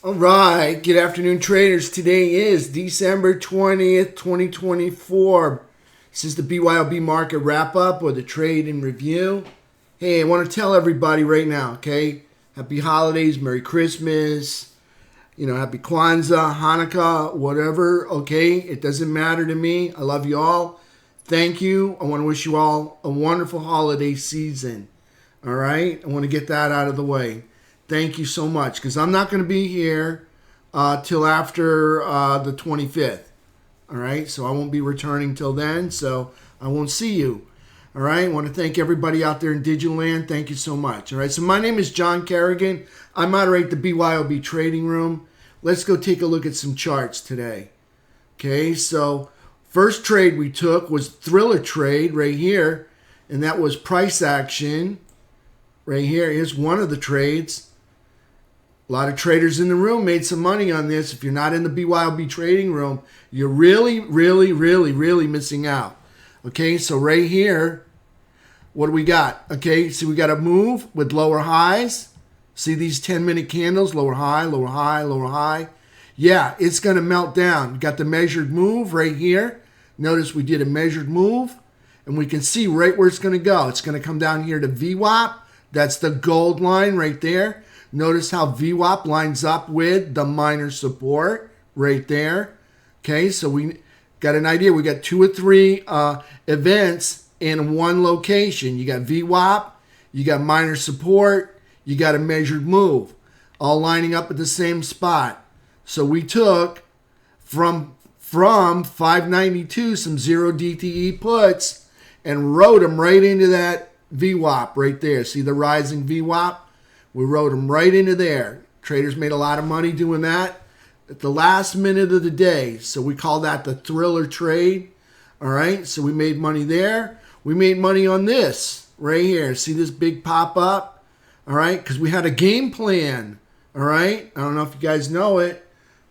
All right, good afternoon, traders. Today is December 20th, 2024. This is the BYOB Market Wrap Up or the Trade and Review. Hey, I want to tell everybody right now, okay? Happy holidays, Merry Christmas, Happy Kwanzaa, Hanukkah, whatever, okay? It doesn't matter to me. I love you all. Thank you. I want to wish you all a wonderful holiday season. All right? I want to get that out of the way. Thank you so much, because I'm not going to be here till after the 25th. All right, so I won't be returning till then, so I won't see you. All right, I want to thank everybody out there in digital land. Thank you so much. All right, so my name is John Kerrigan. I moderate the BYOB Trading Room. Let's go take a look at some charts today. Okay, so first trade we took was thriller trade right here, and that was price action right here. Here's one of the trades. A lot of traders in the room made some money on this. If you're not in the BYOB Trading Room, you're really missing out. Okay, so right here, what do we got? Okay, so we got a move with lower highs. See these 10-minute candles, lower high, lower high, lower high. Yeah, it's going to melt down. We got the measured move right here. Notice we did a measured move, and we can see right where it's going to go. It's going to come down here to VWAP. That's the gold line right there. Notice how VWAP lines up with the minor support right there. Okay, so we got an idea. We got two or three events in one location. You got VWAP, you got minor support, you got a measured move, all lining up at the same spot. So we took from 592 some 0 DTE puts and wrote them right into that VWAP right there. See the rising VWAP? We wrote them right into there. Traders made a lot of money doing that at the last minute of the day. So we call that the thriller trade. All right, so we made money there. We made money on this right here. See this big pop up? All right, because we had a game plan. All right, I don't know if you guys know it.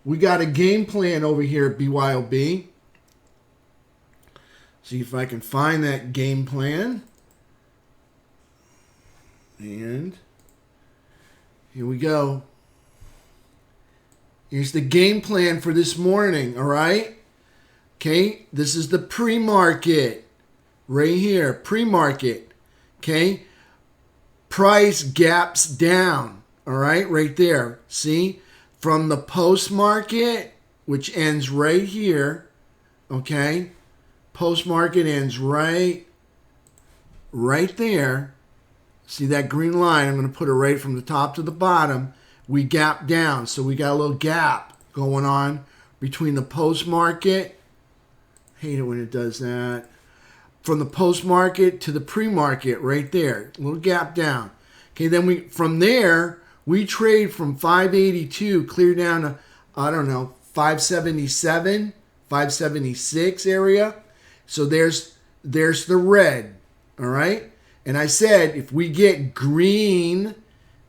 We got a game plan over here at BYOB. See if I can find that game plan. And here we go. Here's the game plan for this morning, all right? Okay, this is the pre-market right here, pre-market, okay? Price gaps down, all right there. See? From the post-market, which ends right here, okay? Post-market ends right there. See that green line? I'm going to put it right from the top to the bottom. We gap down. So we got a little gap going on between the post-market. Hate it when it does that. From the post-market to the pre-market right there. A little gap down. Okay, then from there, we trade from 582 clear down to, 577, 576 area. So there's the red, all right? And I said, if we get green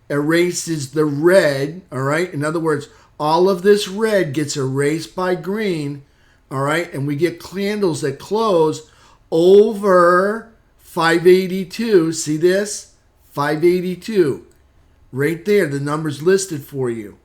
erases the red, all right? In other words, all of this red gets erased by green, all right? And we get candles that close over 582. See this? 582. Right there, the number's listed for you.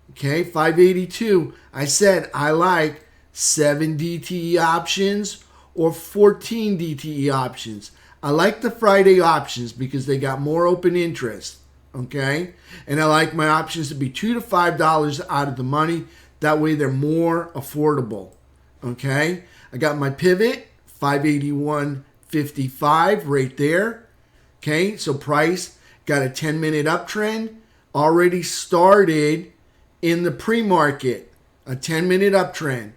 Okay, 582. I said I like 7 DTE options or 14 DTE options. I like the Friday options because they got more open interest, okay? And I like my options to be $2 to $5 out of the money. That way they're more affordable, okay? I got my pivot, 581.55 right there, okay? So price got a 10-minute uptrend, already started in the pre-market, a 10-minute uptrend,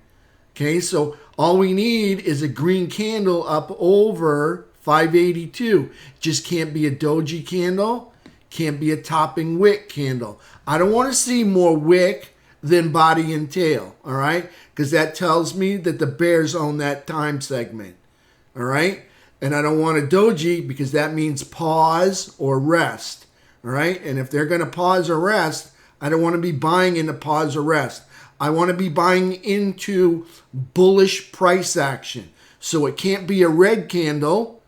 okay? So all we need is a green candle up over 582. Just can't be a doji candle. Can't be a topping wick candle. I don't want to see more wick than body and tail, all right? Because that tells me that the bears own that time segment, all right? And I don't want a doji because that means pause or rest, all right? And if they're going to pause or rest, I don't want to be buying into pause or rest. I want to be buying into bullish price action. So it can't be a red candle,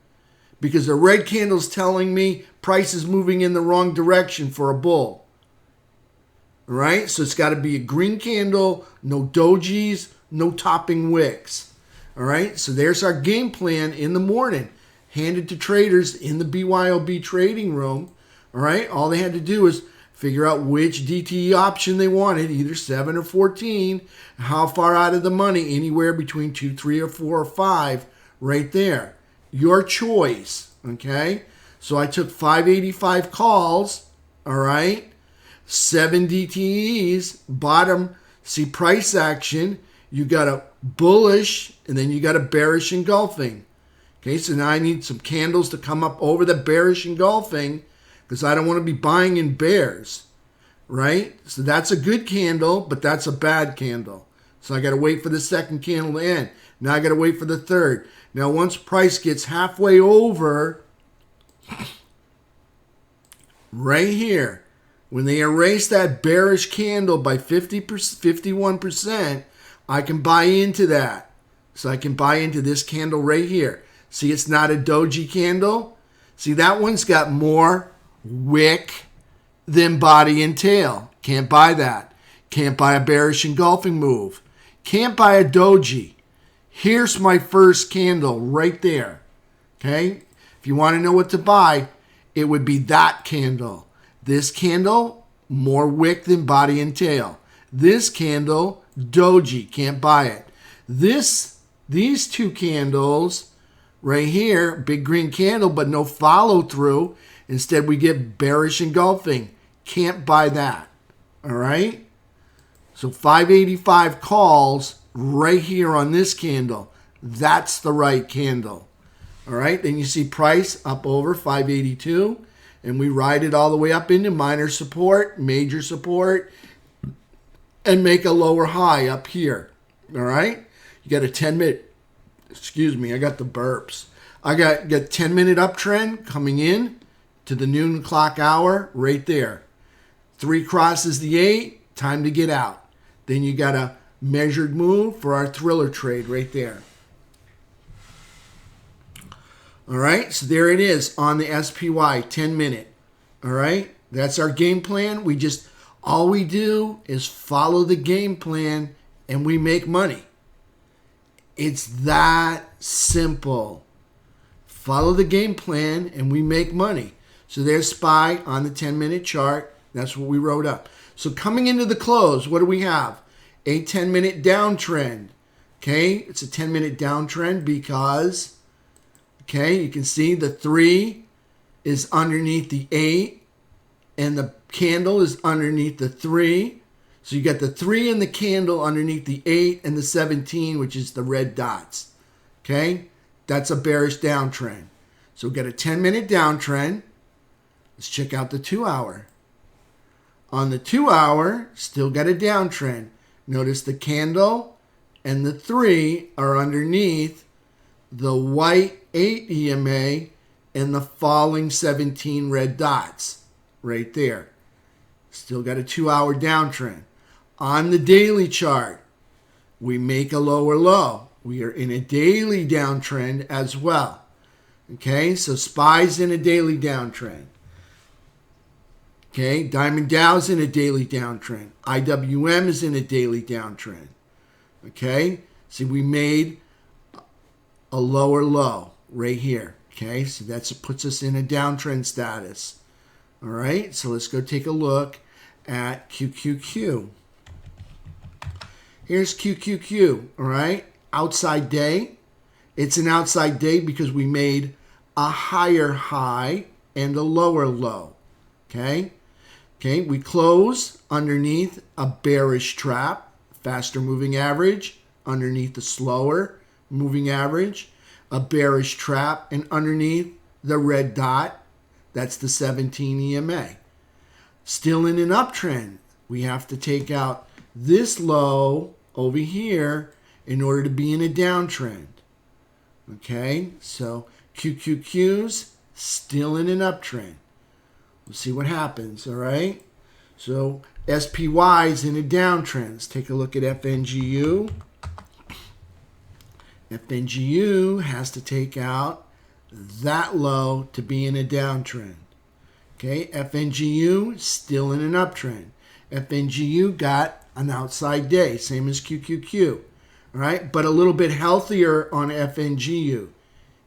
because the red candle's telling me price is moving in the wrong direction for a bull. All right, so it's got to be a green candle, no dojis, no topping wicks. All right, so there's our game plan in the morning, handed to traders in the BYOB Trading Room. All right, all they had to do is figure out which DTE option they wanted, either 7 or 14, how far out of the money, anywhere between 2, 3, or 4, or 5, right there. Your choice, okay? So I took 585 calls, all right? 7 DTEs, bottom, see price action. You got a bullish, and then you got a bearish engulfing. Okay, so now I need some candles to come up over the bearish engulfing because I don't want to be buying in bears, right? So that's a good candle, but that's a bad candle. So I got to wait for the second candle to end. Now I got to wait for the third. Now once price gets halfway over, right here, when they erase that bearish candle by 51%, I can buy into that. So I can buy into this candle right here. See, it's not a doji candle. See, that one's got more wick than body and tail. Can't buy that. Can't buy a bearish engulfing move. Can't buy a doji. Here's my first candle right there. Okay? If you want to know what to buy, it would be that candle. This candle, more wick than body and tail. This candle, doji. Can't buy it. These two candles right here, big green candle, but no follow through. Instead, we get bearish engulfing. Can't buy that. All right? So 585 calls right here on this candle. That's the right candle. All right? Then you see price up over 582. And we ride it all the way up into minor support, major support, and make a lower high up here. All right? You got a 10-minute, excuse me, I got the burps. I got 10-minute uptrend coming in to the noon clock hour right there. 3 crosses the 8, time to get out. Then you got a measured move for our thriller trade right there. All right, so there it is on the SPY 10-minute. All right, that's our game plan. All we do is follow the game plan and we make money. It's that simple. Follow the game plan and we make money. So there's SPY on the 10-minute chart. That's what we wrote up. So coming into the close, what do we have? A 10-minute downtrend. Okay, it's a 10-minute downtrend because, okay, you can see the 3 is underneath the 8 and the candle is underneath the 3. So you got the 3 and the candle underneath the 8 and the 17, which is the red dots. Okay, that's a bearish downtrend. So we got a 10-minute downtrend. Let's check out the 2-hour. On the 2-hour, still got a downtrend. Notice the candle and the 3 are underneath the white 8 EMA and the falling 17 red dots right there. Still got a 2-hour downtrend. On the daily chart, we make a lower low. We are in a daily downtrend as well. Okay, so SPY's in a daily downtrend. Okay, Diamond Dow's in a daily downtrend. IWM is in a daily downtrend. Okay, see, we made a lower low right here. Okay, so that puts us in a downtrend status. All right, so let's go take a look at QQQ. Here's QQQ, all right, outside day. It's an outside day because we made a higher high and a lower low. Okay. Okay, we close underneath a bearish trap, faster moving average, underneath the slower moving average, a bearish trap, and underneath the red dot, that's the 17 EMA. Still in an uptrend, we have to take out this low over here in order to be in a downtrend. Okay, so QQQ's still in an uptrend. We'll see what happens, all right? So SPY is in a downtrend. Let's take a look at FNGU. FNGU has to take out that low to be in a downtrend. Okay, FNGU still in an uptrend. FNGU got an outside day, same as QQQ. All right, but a little bit healthier on FNGU.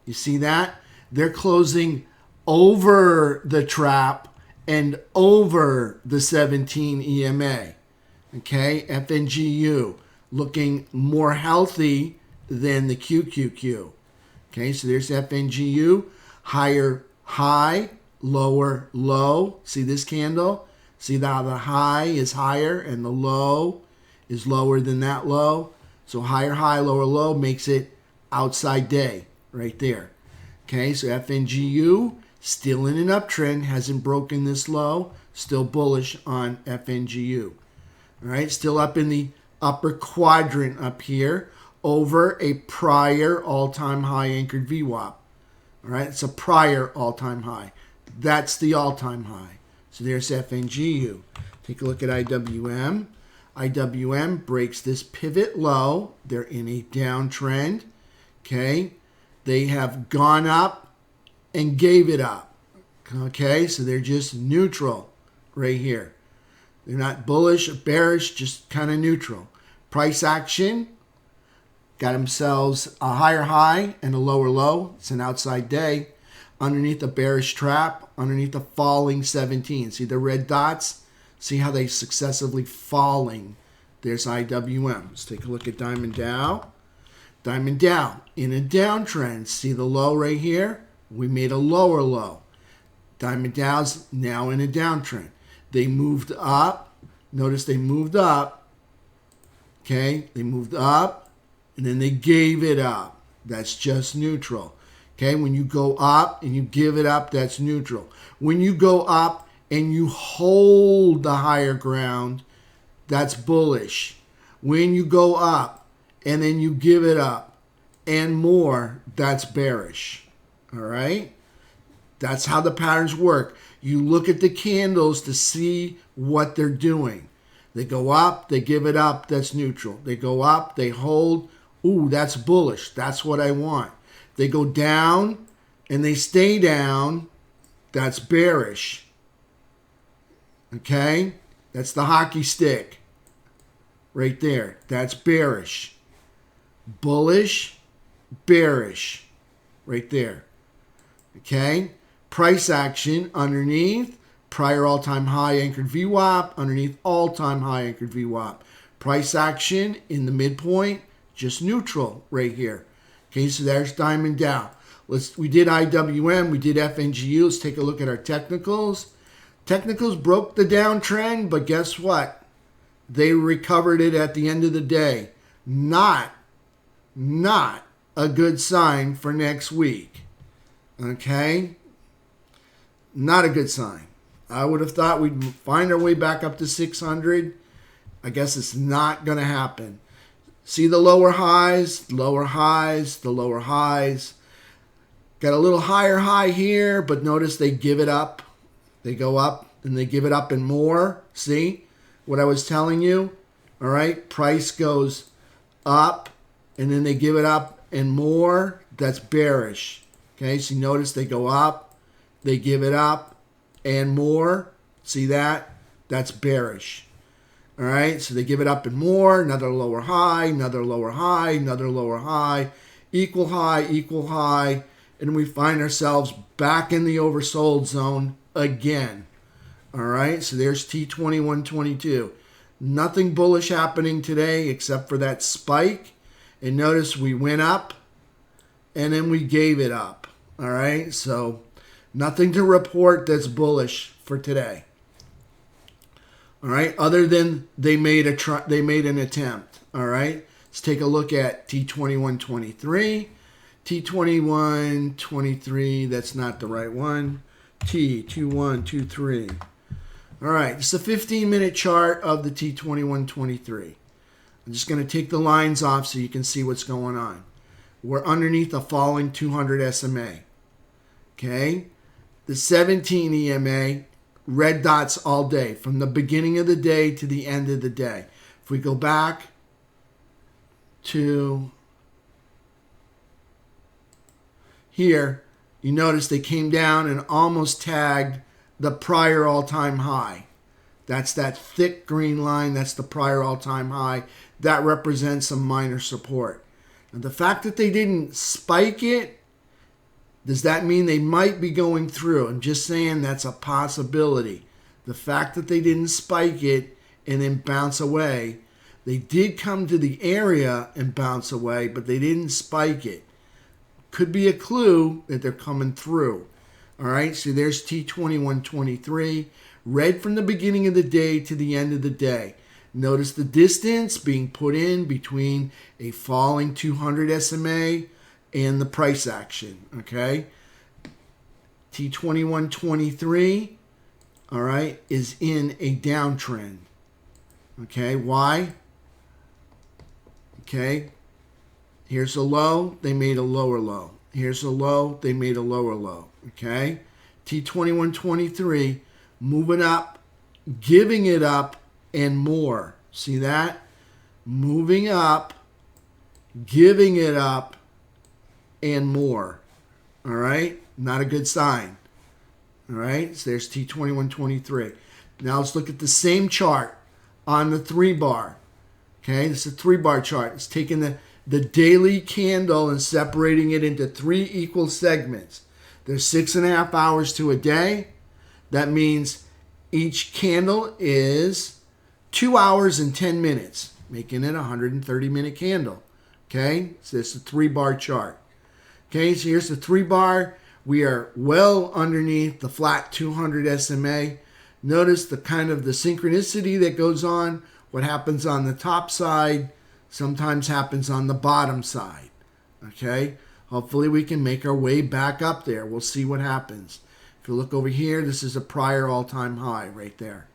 You see that? They're closing over the trap and over the 17 EMA. Okay, FNGU looking more healthy than the QQQ. Okay, so there's FNGU, higher high, lower low. See this candle? See how the high is higher and the low is lower than that low? So higher high, lower low makes it outside day right there. Okay, so FNGU still in an uptrend, hasn't broken this low, still bullish on FNGU. All right, still up in the upper quadrant up here over a prior all-time high anchored VWAP. All right, it's a prior all-time high. That's the all-time high. So there's FNGU. Take a look at IWM. IWM breaks this pivot low. They're in a downtrend. Okay, they have gone up and gave it up. Okay, so they're just neutral right here. They're not bullish or bearish, just kind of neutral. Price action, got themselves a higher high and a lower low. It's an outside day. Underneath the bearish trap, underneath the falling 17. See the red dots? See how they successively falling. There's IWM. Let's take a look at Diamond Dow. Diamond Dow in a downtrend. See the low right here? We made a lower low. Diamond Dow's now in a downtrend. They moved up. Notice they moved up. Okay, they moved up and then they gave it up. That's just neutral. Okay, when you go up and you give it up, that's neutral. When you go up and you hold the higher ground, that's bullish. When you go up and then you give it up and more, that's bearish. All right? That's how the patterns work. You look at the candles to see what they're doing. They go up, they give it up, that's neutral. They go up, they hold, ooh, that's bullish. That's what I want. They go down and they stay down, that's bearish. Okay? That's the hockey stick right there. That's bearish. Bullish, bearish right there. Okay? Price action underneath, prior all-time high anchored VWAP, underneath all-time high anchored VWAP. Price action in the midpoint, just neutral right here. Okay, so there's Diamond Dow. We did IWM, we did FNGU. Let's take a look at our technicals. Technicals broke the downtrend, but guess what? They recovered it at the end of the day. Not a good sign for next week. Okay? Not a good sign. I would have thought we'd find our way back up to 600. I guess it's not going to happen. See the lower highs, the lower highs, the lower highs. Got a little higher high here, but notice they give it up. They go up and they give it up and more. See what I was telling you? All right, price goes up and then they give it up and more. That's bearish. Okay, so you notice they go up, they give it up and more. See that? That's bearish. All right, so they give it up and more. Another lower high, another lower high, another lower high, equal high, and we find ourselves back in the oversold zone again. All right, so there's T2122. Nothing bullish happening today except for that spike. And notice we went up and then we gave it up. All right, so nothing to report that's bullish for today. All right, other than they made an attempt. All right, let's take a look at T2123. T2123, that's not the right one. T2123. All right, it's a 15-minute chart of the T2123. I'm just going to take the lines off so you can see what's going on. We're underneath a falling 200 SMA. Okay, the 17 EMA, red dots all day, from the beginning of the day to the end of the day. If we go back to here, you notice they came down and almost tagged the prior all-time high. That's that thick green line. That's the prior all-time high. That represents some minor support. Now, the fact that they didn't spike it, does that mean they might be going through? I'm just saying that's a possibility. The fact that they didn't spike it and then bounce away, they did come to the area and bounce away, but they didn't spike it. Could be a clue that they're coming through. All right, so there's T2123, red from the beginning of the day to the end of the day. Notice the distance being put in between a falling 200 SMA and the price action, okay? T2123, all right, is in a downtrend. Okay, why? Okay, here's a low, they made a lower low. Here's a low, they made a lower low. Okay, T2123 moving up, giving it up, and more. See that? Moving up, giving it up, and more. All right, not a good sign. All right, so there's T2123. Now let's look at the same chart on the 3-bar. Okay, this is a 3-bar chart. It's taking the daily candle and separating it into 3 equal segments. There's 6.5 hours to a day. That means each candle is 2 hours and 10 minutes, making it a 130-minute candle. Okay, so it's a 3-bar chart. Okay, so here's the 3-bar. We are well underneath the flat 200 SMA. Notice the kind of the synchronicity that goes on. What happens on the top side sometimes happens on the bottom side. Okay, hopefully we can make our way back up there. We'll see what happens. If you look over here, this is a prior all-time high right there.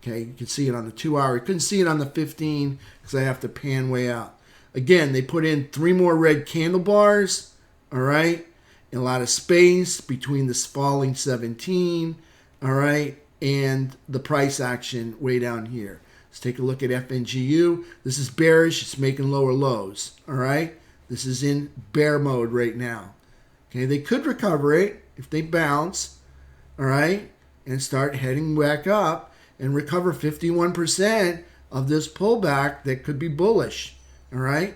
Okay, you can see it on the 2-hour. You couldn't see it on the 15 because I have to pan way out. Again, they put in 3 more red candle bars, all right, and a lot of space between this falling 17, all right, and the price action way down here. Let's take a look at FNGU. This is bearish. It's making lower lows, all right? This is in bear mode right now. Okay, they could recover it if they bounce, all right, and start heading back up and recover 51% of this pullback that could be bullish, all right?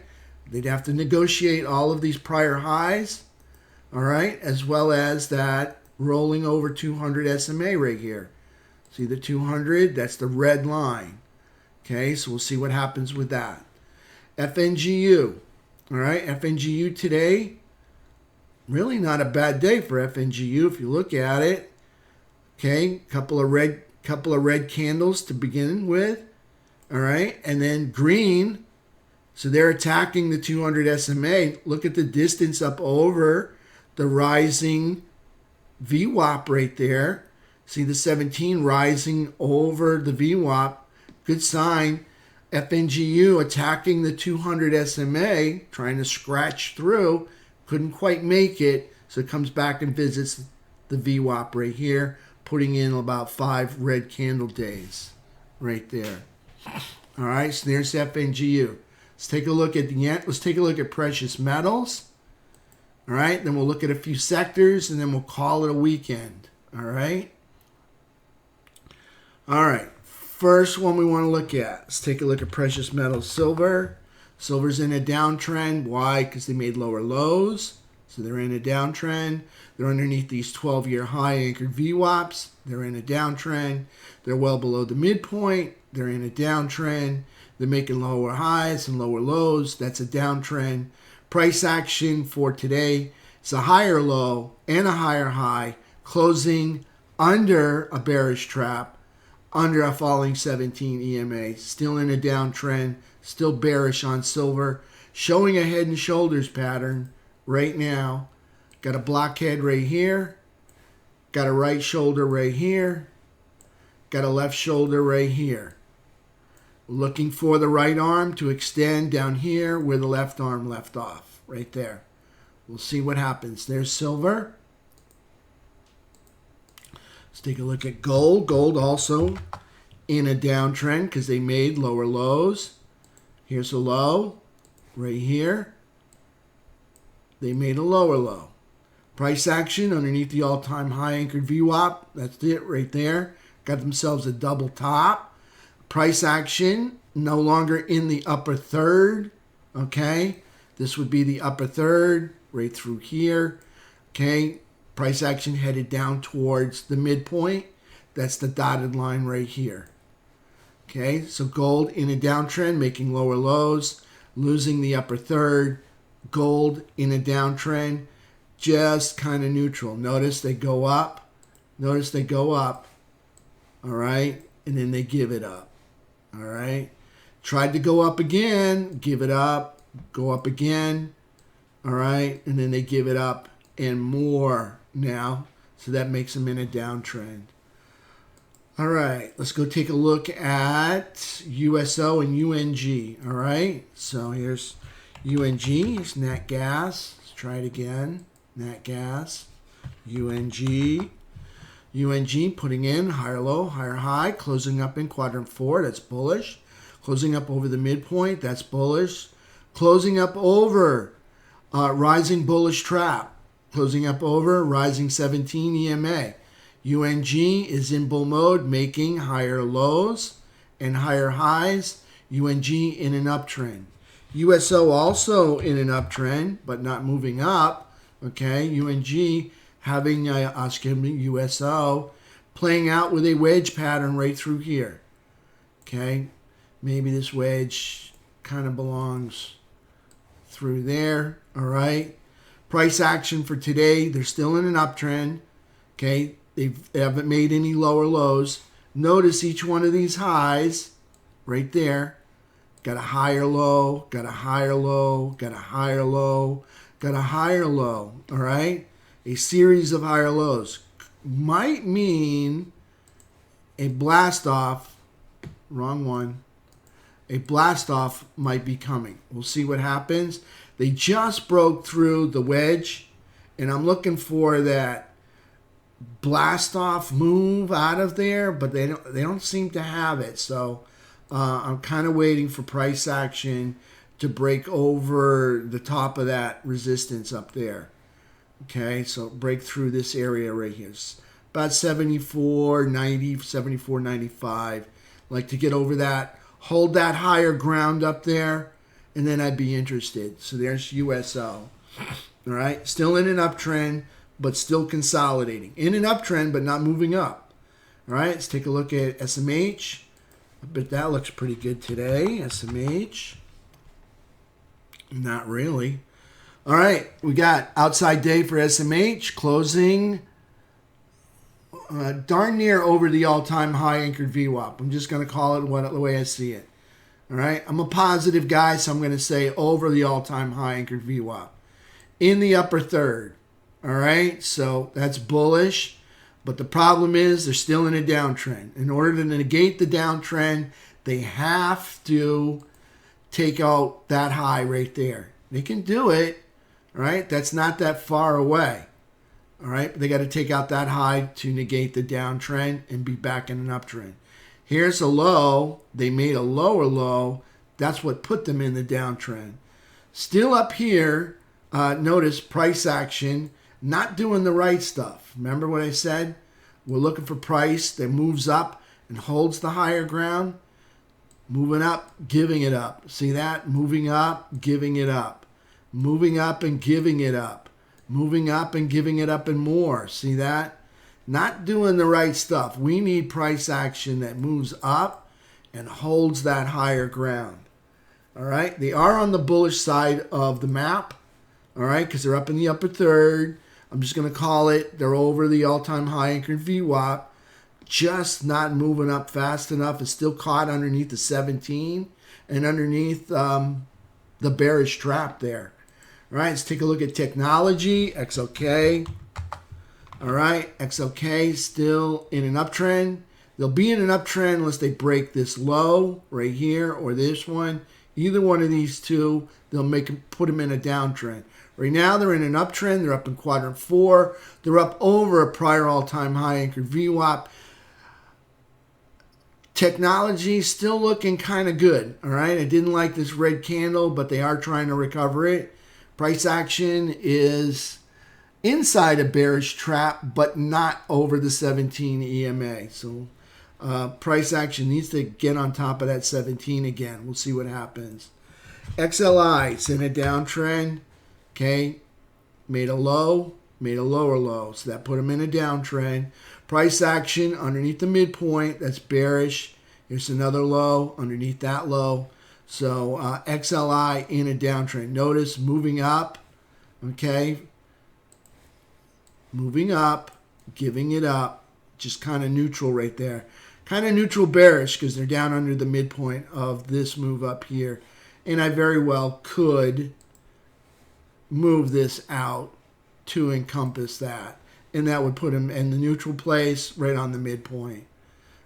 They'd have to negotiate all of these prior highs, all right, as well as that rolling over 200 SMA right here. See the 200? That's the red line. Okay, so we'll see what happens with that. FNGU, all right, FNGU today, really not a bad day for FNGU if you look at it. Okay, couple of red candles to begin with, all right, and then green. So they're attacking the 200 SMA. Look at the distance up over the rising VWAP right there. See the 17 rising over the VWAP. Good sign. FNGU attacking the 200 SMA, trying to scratch through. Couldn't quite make it, so it comes back and visits the VWAP right here, putting in about 5 red candle days right there. All right, so there's FNGU. Let's take a look at precious metals. All right, then we'll look at a few sectors, and then we'll call it a weekend. All right. All right. First one we want to look at. Let's take a look at precious metals. Silver. Silver's in a downtrend. Why? Because they made lower lows. So they're in a downtrend. They're underneath these 12-year high anchored VWAPs. They're in a downtrend. They're well below the midpoint. They're in a downtrend. They're making lower highs and lower lows. That's a downtrend. Price action for today is a higher low and a higher high, closing under a bearish trap, under a falling 17 EMA. Still in a downtrend, still bearish on silver, showing a head and shoulders pattern right now. Got a blockhead right here, got a right shoulder right here, got a left shoulder right here. Looking for the right arm to extend down here where the left arm left off, right there. We'll see what happens. There's silver. Let's take a look at gold. Gold also in a downtrend because they made lower lows. Here's a low right here. They made a lower low. Price action underneath the all-time high anchored VWAP. That's it right there. got themselves a double top. Price action no longer in the upper third. Okay, this would be the upper third right through here. Okay, price action headed down towards the midpoint. That's the dotted line right here. Okay, so gold in a downtrend, making lower lows, losing the upper third. Gold in a downtrend, just kind of neutral. Notice they go up. Notice they go up. All right, and then they give it up. All right, tried to go up again, give it up, go up again. All right, and then they give it up and more now. So that makes them in a downtrend. All right, let's go take a look at USO and UNG. All right, so here's UNG, here's nat gas. Let's try it again. Nat gas, UNG. UNG putting in higher low, higher high, closing up in quadrant 4. That's bullish. Closing up over the midpoint. That's bullish. Closing up over rising bullish trap. Closing up over rising 17 EMA. UNG is in bull mode, making higher lows and higher highs. UNG in an uptrend. USO also in an uptrend, but not moving up. Okay, UNG having USO playing out with a wedge pattern right through here. Okay, maybe this wedge kind of belongs through there. All right, price action for today, they're still in an uptrend. Okay, they haven't made any lower lows. Notice each one of these highs right there. Got a higher low, got a higher low, got a higher low, got a higher low. All right, a series of higher lows might mean a blast off. Wrong one. A blast off might be coming. We'll see what happens. They just broke through the wedge, and I'm looking for that blast off move out of there, but they don't seem to have it. So I'm kind of waiting for price action to break over the top of that resistance up there. Okay, so break through this area right here. It's about 74.90, 74.95. Like to get over that, hold that higher ground up there, and then I'd be interested. So there's USO. All right, still in an uptrend, but still consolidating. In an uptrend, but not moving up. All right, let's take a look at SMH. I bet that looks pretty good today, SMH. Not really. All right, we got outside day for SMH, closing darn near over the all-time high anchored VWAP. I'm just going to call it the way I see it. All right, I'm a positive guy, so I'm going to say over the all-time high anchored VWAP. In the upper third. All right, so that's bullish. But the problem is they're still in a downtrend. In order to negate the downtrend, they have to take out that high right there. They can do it, all right? That's not that far away, all right? But they got to take out that high to negate the downtrend and be back in an uptrend. Here's a low. They made a lower low. That's what put them in the downtrend. Still up here, notice price action, not doing the right stuff. Remember what I said? We're looking for price that moves up and holds the higher ground. Moving up, giving it up. See that? Moving up, giving it up. Moving up and giving it up. Moving up and giving it up and more. See that? Not doing the right stuff. We need price action that moves up and holds that higher ground. All right? They are on the bullish side of the map. All right? Because they're up in the upper third. I'm just going to call it, they're over the all-time high anchored VWAP. Just not moving up fast enough. It's still caught underneath the 17 and underneath the bearish trap there. All right, let's take a look at technology, XOK. All right, XOK still in an uptrend. They'll be in an uptrend unless they break this low right here or this one. Either one of these two, they'll put them in a downtrend. Right now, they're in an uptrend. They're up in quadrant 4. They're up over a prior all-time high anchored VWAP. Technology still looking kind of good. All right, I didn't like this red candle, but they are trying to recover it. Price action is inside a bearish trap, but not over the 17 EMA. So Price action needs to get on top of that 17 again. We'll see what happens. XLI, it's in a downtrend. Okay, made a low, made a lower low. So that put them in a downtrend. Price action underneath the midpoint, that's bearish. Here's another low underneath that low. So XLI in a downtrend. Notice moving up, okay? Moving up, giving it up. Just kind of neutral right there. Kind of neutral bearish because they're down under the midpoint of this move up here. And I very well could move this out to encompass that. And that would put them in the neutral place right on the midpoint.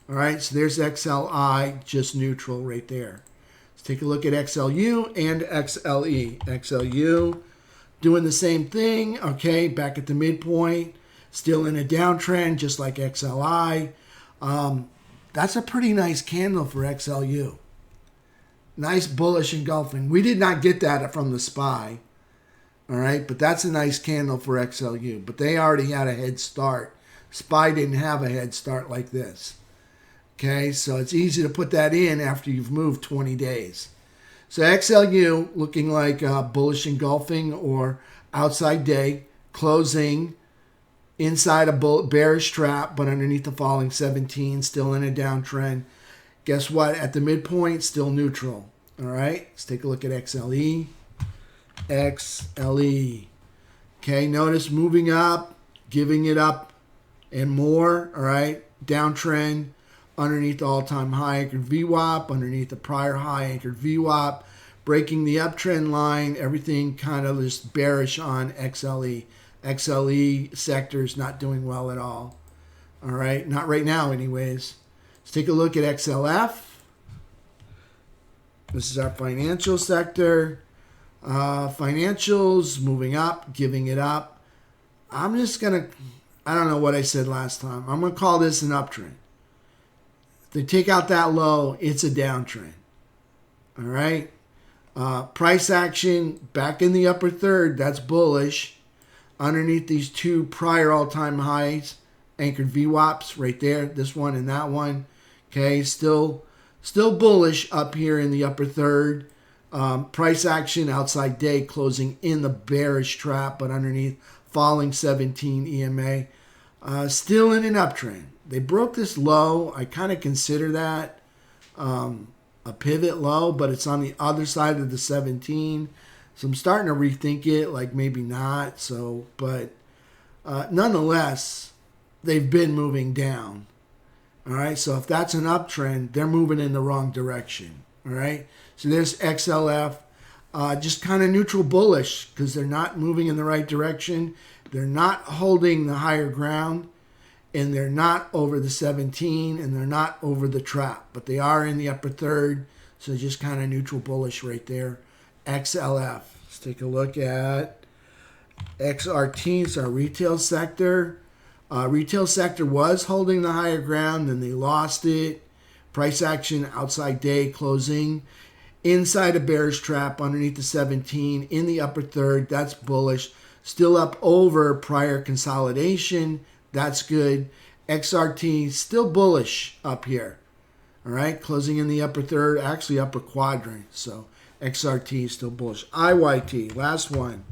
All right, so there's XLI, just neutral right there. Let's take a look at XLU and XLE. XLU doing the same thing, okay, back at the midpoint, still in a downtrend, just like XLI. That's a pretty nice candle for XLU. Nice bullish engulfing. We did not get that from the SPY, all right, but that's a nice candle for XLU. But they already had a head start. SPY didn't have a head start like this. Okay, so it's easy to put that in after you've moved 20 days. So XLU looking like bullish engulfing or outside day, closing inside a bearish trap, but underneath the falling 17, still in a downtrend. Guess what? At the midpoint, still neutral. All right, let's take a look at XLE. XLE. Okay, notice moving up, giving it up, and more. All right, downtrend. Underneath the all-time high anchored VWAP, underneath the prior high anchored VWAP, breaking the uptrend line, everything kind of just bearish on XLE. XLE sector's not doing well at all. All right, not right now anyways. Let's take a look at XLF. This is our financial sector. Financials moving up, giving it up. I'm just going to, I don't know what I said last time. I'm going to call this an uptrend. They take out that low, it's a downtrend. All right. Price action back in the upper third, that's bullish. Underneath these two prior all-time highs, anchored VWAPs right there, this one and that one. Okay, still bullish up here in the upper third. Price action outside day closing in the bearish trap, but underneath falling 17 EMA. Still in an uptrend. They broke this low. I kind of consider that a pivot low, but it's on the other side of the 17. So I'm starting to rethink it, like maybe not. So, but nonetheless, they've been moving down. All right. So if that's an uptrend, they're moving in the wrong direction. All right. So there's XLF, just kind of neutral bullish because they're not moving in the right direction. They're not holding the higher ground. And they're not over the 17, and they're not over the trap, but they are in the upper third, so just kind of neutral bullish right there. XLF. Let's take a look at XRT. It's our retail sector. Retail sector was holding the higher ground, and they lost it. Price action outside day closing inside a bearish trap underneath the 17 in the upper third. That's bullish. Still up over prior consolidation. That's good. XRT still bullish up here. All right, closing in the upper third, actually upper quadrant. So XRT is still bullish. IYT, last one.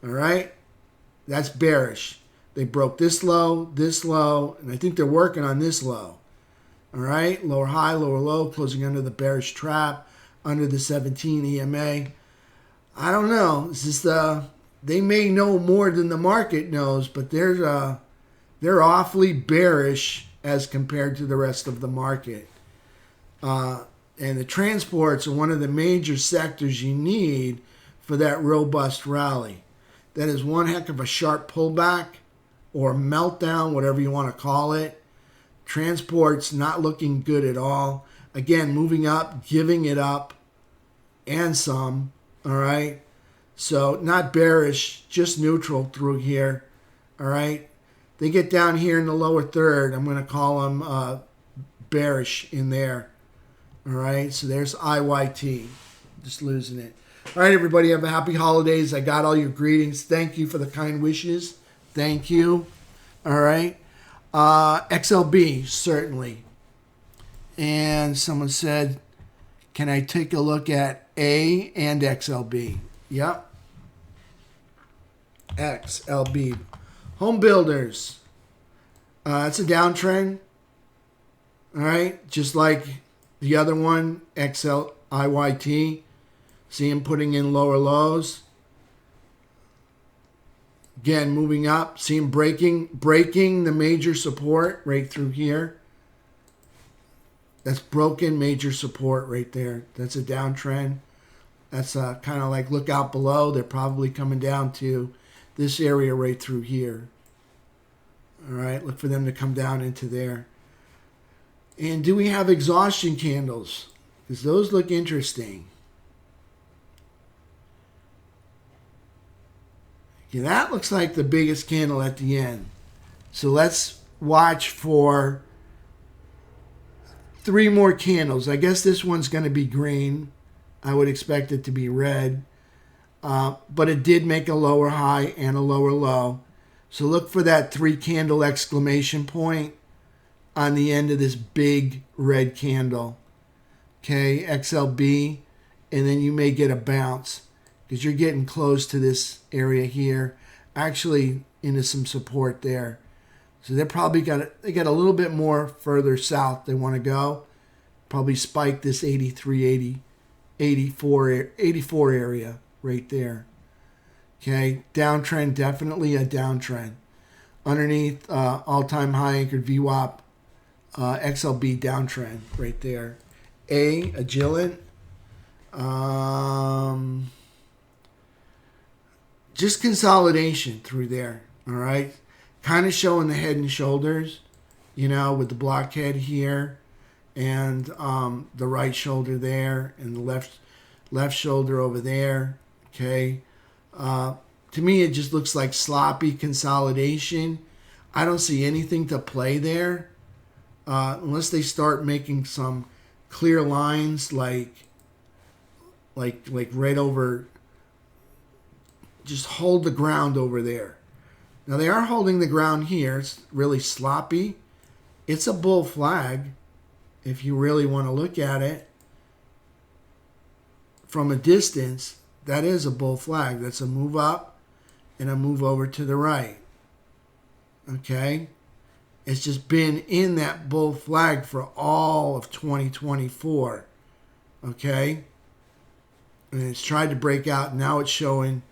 All right, that's bearish. They broke this low, and I think they're working on this low. All right, lower high, lower low, closing under the bearish trap, under the 17 EMA. I don't know. This is they may know more than the market knows, but they're awfully bearish as compared to the rest of the market. And the transports are one of the major sectors you need for that robust rally. That is one heck of a sharp pullback or meltdown, whatever you want to call it. Transports not looking good at all. Again, moving up, giving it up, and some. All right. So not bearish, just neutral through here. All right. They get down here in the lower third. I'm going to call them bearish in there. All right. So there's IYT. Just losing it. All right, everybody. Have a happy holidays. I got all your greetings. Thank you for the kind wishes. Thank you. All right. XLB, certainly. And someone said, can I take a look at A and XLB? Yep. XLB. Home builders. It's a downtrend. All right. Just like the other one, XLIYT. See him putting in lower lows. Again, moving up. See him breaking the major support right through here. That's broken major support right there. That's a downtrend. That's kind of like look out below. They're probably coming down to this area right through here. All right, look for them to come down into there. And do we have exhaustion candles? Because those look interesting. Okay, that looks like the biggest candle at the end. So let's watch for 3 more candles. I guess this one's going to be green. I would expect it to be red. But it did make a lower high and a lower low. So look for that 3 candle exclamation point on the end of this big red candle. Okay, XLB. And then you may get a bounce because you're getting close to this area here. Actually into some support there. So they probably got a little bit more further south they want to go. Probably spike this 83, 84 area right there. Okay, downtrend, definitely a downtrend. Underneath all-time high anchored VWAP, XLB downtrend right there. Agilent. Just consolidation through there, all right? Kind of showing the head and shoulders, with the blockhead here and the right shoulder there and the left shoulder over there, okay? To me, it just looks like sloppy consolidation. I don't see anything to play there unless they start making some clear lines like right over, just hold the ground over there. Now, they are holding the ground here. It's really sloppy. It's a bull flag if you really want to look at it. From a distance, that is a bull flag. That's a move up and a move over to the right. Okay? It's just been in that bull flag for all of 2024. Okay? And it's tried to break out. Now it's showing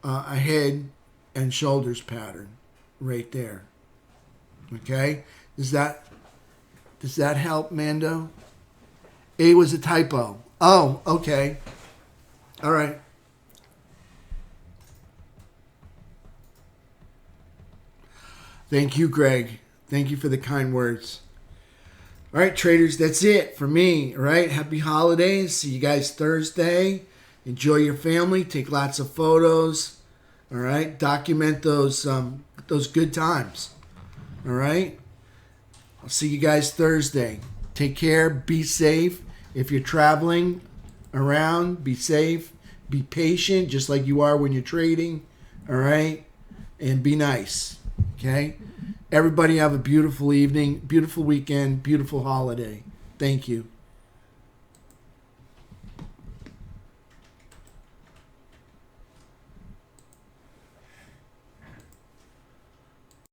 a head and shoulders pattern right there. Okay? Does that help, Mando? A was a typo. Oh, okay. All right. Thank you, Greg. Thank you for the kind words. All right, traders, that's it for me. All right, happy holidays. See you guys Thursday. Enjoy your family. Take lots of photos. All right, document those good times. All right, I'll see you guys Thursday. Take care. Be safe. If you're traveling around, be safe. Be patient, just like you are when you're trading. All right, and be nice. Okay. Everybody have a beautiful evening, beautiful weekend, beautiful holiday. Thank you.